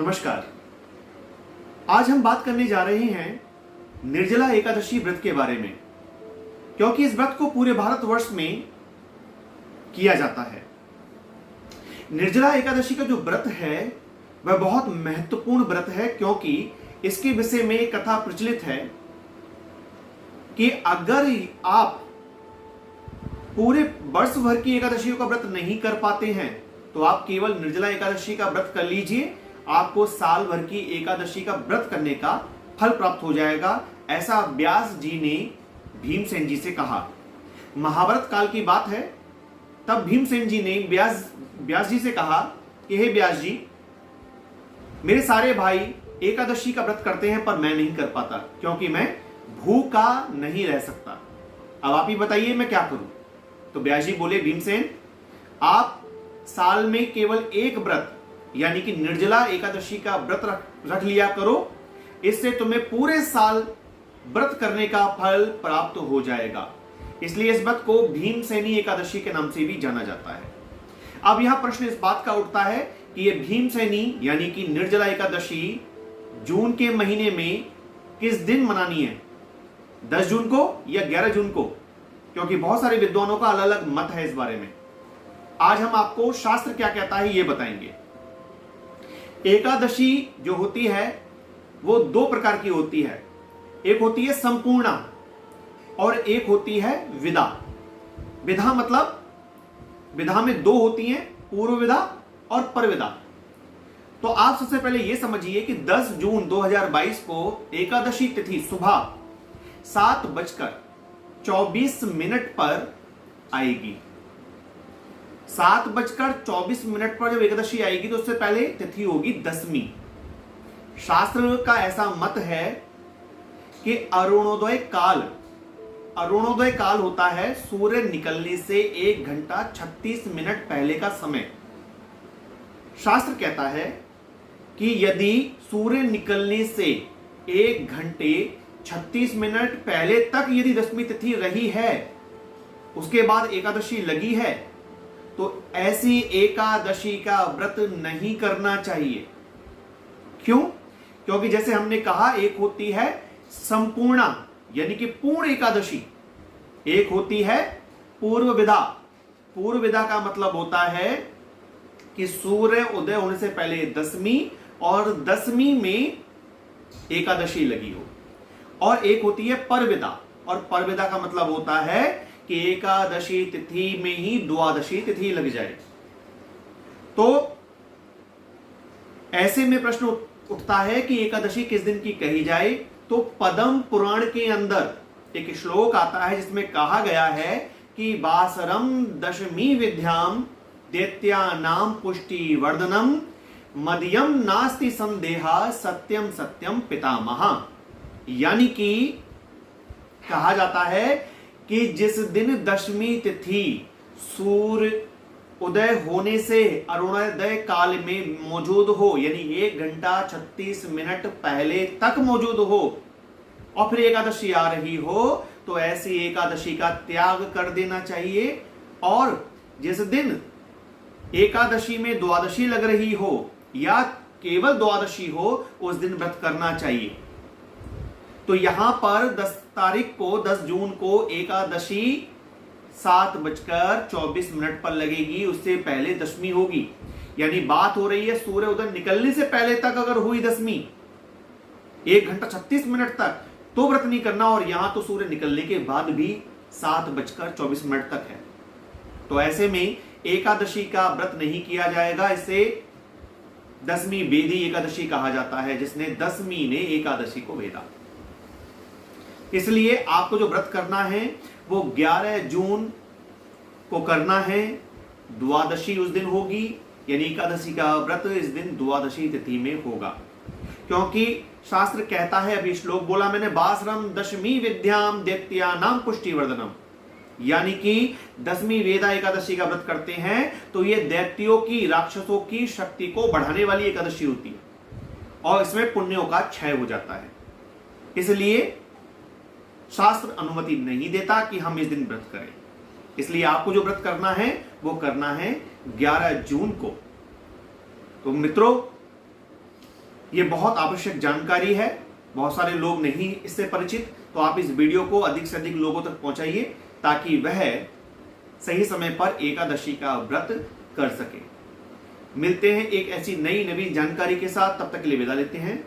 नमस्कार। आज हम बात करने जा रहे हैं निर्जला एकादशी व्रत के बारे में, क्योंकि इस व्रत को पूरे भारतवर्ष में किया जाता है। निर्जला एकादशी का जो व्रत है वह बहुत महत्वपूर्ण व्रत है, क्योंकि इसके विषय में एक कथा प्रचलित है कि अगर आप पूरे वर्ष भर की एकादशियों का व्रत नहीं कर पाते हैं तो आप केवल निर्जला एकादशी का व्रत कर लीजिए, आपको साल भर की एकादशी का व्रत करने का फल प्राप्त हो जाएगा। ऐसा व्यास जी ने भीमसेन जी से कहा। महाभारत काल की बात है। तब भीमसेन जी ने व्यास जी से कहा कि हे व्यास जी, मेरे सारे भाई एकादशी का व्रत करते हैं पर मैं नहीं कर पाता, क्योंकि मैं भूखा नहीं रह सकता। अब आप ही बताइए मैं क्या करूं। तो व्यास जी बोले, भीमसेन, आप साल में केवल एक व्रत यानी कि निर्जला एकादशी का व्रत रख लिया करो, इससे तुम्हें पूरे साल व्रत करने का फल प्राप्त हो जाएगा। इसलिए इस व्रत को भीमसेनी एकादशी के नाम से भी जाना जाता है। अब यहां प्रश्न इस बात का उठता है कि यह भीमसेनी यानी कि निर्जला एकादशी जून के महीने में किस दिन मनानी है, 10 जून को या 11 जून को, क्योंकि बहुत सारे विद्वानों का अलग अलग मत है इस बारे में। आज हम आपको शास्त्र क्या कहता है यह बताएंगे। एकादशी जो होती है वो दो प्रकार की होती है, एक होती है संपूर्णा और एक होती है विदा। विधा मतलब विधा में दो होती हैं, पूर्व विधा और पर विदा। तो आप सबसे पहले यह समझिए कि 10 जून 2022 को एकादशी तिथि सुबह 7:24 पर आएगी। 7:24 पर जब एकादशी आएगी तो उससे पहले तिथि होगी 10वीं। शास्त्र का ऐसा मत है कि अरुणोदय काल होता है सूर्य निकलने से 1 घंटा 36 मिनट पहले का समय। शास्त्र कहता है कि यदि सूर्य निकलने से 1 घंटे 36 मिनट पहले तक यदि 10वीं तिथि रही है, उसके बाद एकादशी लगी है, तो ऐसी एकादशी का व्रत नहीं करना चाहिए। क्यों? क्योंकि जैसे हमने कहा, एक होती है संपूर्णा यानी कि पूर्ण एकादशी, एक होती है पूर्व विधा। पूर्व विधा का मतलब होता है कि सूर्य उदय होने से पहले 10वीं और 10वीं में एकादशी लगी हो, और एक होती है परविदा, और परविदा का मतलब होता है कि एकादशी तिथि में ही द्वादशी तिथि लग जाए। तो ऐसे में प्रश्न उठता है कि एकादशी किस दिन की कही जाए। तो पद्म पुराण के अंदर एक श्लोक आता है जिसमें कहा गया है कि वासरम दशमी विद्याम दैत्यानाम पुष्टि वर्धनम मदयम नास्ति संदेहा सत्यम सत्यम पितामह। यानी कि कहा जाता है कि जिस दिन 10वीं तिथि सूर्य उदय होने से अरुणोदय काल में मौजूद हो, यानी 1 घंटा 36 मिनट पहले तक मौजूद हो, और फिर एकादशी आ रही हो, तो ऐसी एकादशी का त्याग कर देना चाहिए। और जिस दिन एकादशी में द्वादशी लग रही हो या केवल द्वादशी हो, उस दिन व्रत करना चाहिए। तो यहां पर 10 तारीख को 10 जून को एकादशी 7:24 पर लगेगी, उससे पहले 10वीं होगी। यानी बात हो रही है सूर्य उदय निकलने से पहले तक अगर हुई 10वीं 1 घंटा 36 मिनट तक, तो व्रत नहीं करना। और यहां तो सूर्य निकलने के बाद भी 7:24 तक है। तो ऐसे में एकादशी का व्रत नहीं किया जाएगा। इसे 10वीं वेदी एकादशी कहा जाता है, जिसने 10वीं ने एकादशी को वेदा। इसलिए आपको जो व्रत करना है वो 11 जून को करना है। द्वादशी उस दिन होगी, यानी एकादशी का व्रत इस दिन द्वादशी तिथि में होगा। क्योंकि शास्त्र कहता है, अभी श्लोक बोला मैंने, वासरम दशमी विद्याम दैत्यानाम पुष्टि वर्धनम, यानी कि 10वीं वेदा एकादशी का व्रत करते हैं तो ये दैत्यों की, राक्षसों की शक्ति को बढ़ाने वाली एकादशी होती है, और इसमें पुण्यों का क्षय हो जाता है। इसलिए शास्त्र अनुमति नहीं देता कि हम इस दिन व्रत करें। इसलिए आपको जो व्रत करना है वो करना है 11 जून को। तो मित्रों, ये बहुत आवश्यक जानकारी है, बहुत सारे लोग नहीं इससे परिचित, तो आप इस वीडियो को अधिक से अधिक लोगों तक पहुंचाइए ताकि वह सही समय पर एकादशी का व्रत कर सके। मिलते हैं एक ऐसी नई नवीन जानकारी के साथ, तब तक के लिए विदा लेते हैं।